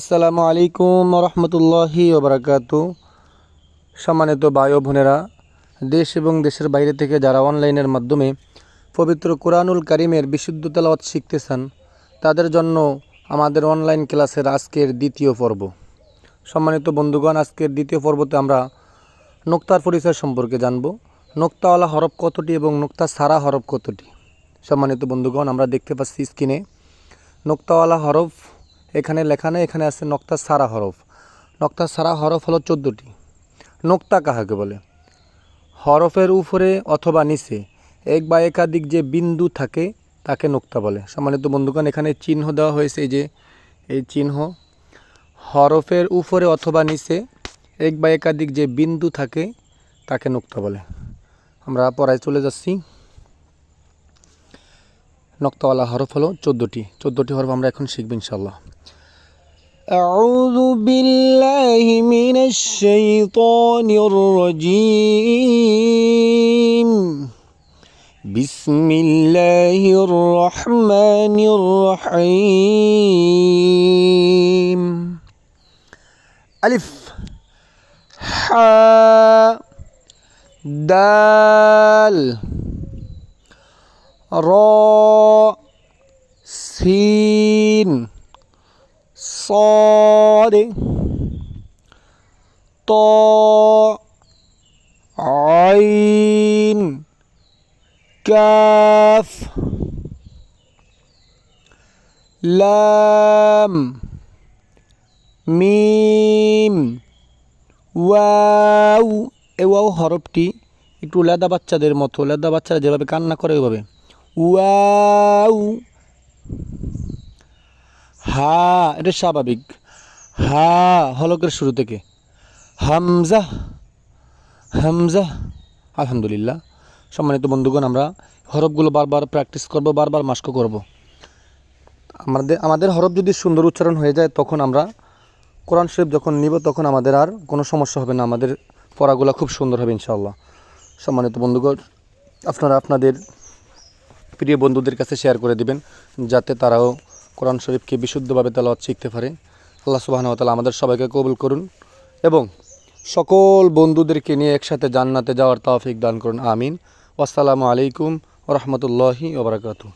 আসসালামু আলাইকুম রহমতুল্লাহি ওবরাকাতু। সম্মানিত ভাই ও বোনেরা, দেশ এবং দেশের বাইরে থেকে যারা অনলাইনের মাধ্যমে পবিত্র কোরআনুল কারিমের বিশুদ্ধ তেলাওয়াত শিখতে চান, তাদের জন্য আমাদের অনলাইন ক্লাসের আজকের দ্বিতীয় পর্ব। সম্মানিত বন্ধুগণ, আজকের দ্বিতীয় পর্বতে আমরা নোক্তার পরিচয় সম্পর্কে জানব। নোক্তাওয়ালা হরফ কতটি এবং নোক্তা সারা হরফ কতটি। সম্মানিত বন্ধুগণ, আমরা দেখতে পাচ্ছি স্ক্রিনে নোক্তাওয়ালা হরফ এখানে লেখা নেই, এখানে আছে নোক্তা সারা হরফ। নোক্তা সারা হরফ হলো 14টি। নোক্তা কাহাকে বলে? হরফের উপরে অথবা নিচে এক বা একাধিক যে বিন্দু থাকে তাকে নোক্তা বলে। সম্মানিত বন্ধুগণ, এখানে চিহ্ন দেওয়া হয়েছে, এই যে এই চিহ্ন। হরফের উপরে অথবা নিচে এক বা একাধিক যে বিন্দু থাকে তাকে নোক্তা বলে। আমরা পড়ায় চলে যাচ্ছি। নোক্তাওয়ালা হরফ হলো 14টি হরফ আমরা এখন শিখব ইনশাআল্লাহ। أعوذ بالله من الشيطان الرجيم بسم الله الرحمن الرحيم ألف حاء دال راء سين صاد طاء عين كاف لام মিম ওয়াও। এই ওয়াও হরফটি একটু লেদা বাচ্চাদের মতো, লেদা বাচ্চারা যেভাবে কান্না করে ওইভাবে ওয়াও। হা, এটা স্বাভাবিক। হা হলকের শুরু থেকে। হামজা হামজা। আলহামদুলিল্লাহ। সম্মানিত বন্ধুগণ, আমরা হরফগুলো বারবার প্র্যাকটিস করব, বারবার মাস্ক করব। আমাদের হরফ যদি সুন্দর উচ্চারণ হয়ে যায়, তখন আমরা কোরআন শরীফ যখন নিব তখন আমাদের আর কোনো সমস্যা হবে না, আমাদের পড়াগুলো খুব সুন্দর হবে ইনশাআল্লাহ। সম্মানিত বন্ধুগণ, আপনারা আপনাদের প্রিয় বন্ধুদের কাছে শেয়ার করে দিবেন, যাতে তারাও কোরআন শরীফকে বিশুদ্ধভাবে তেলাওয়াত শিখতে পারে। আল্লাহ সুবহানাহু ওয়া তাআলা আমাদের সবাইকে কবুল করুন এবং সকল বন্ধুদেরকে নিয়ে একসাথে জান্নাতে যাওয়ার তৌফিক দান করুন। আমিন। আসসালামু আলাইকুম ওয়া রাহমাতুল্লাহি ওয়া বারাকাতুহু।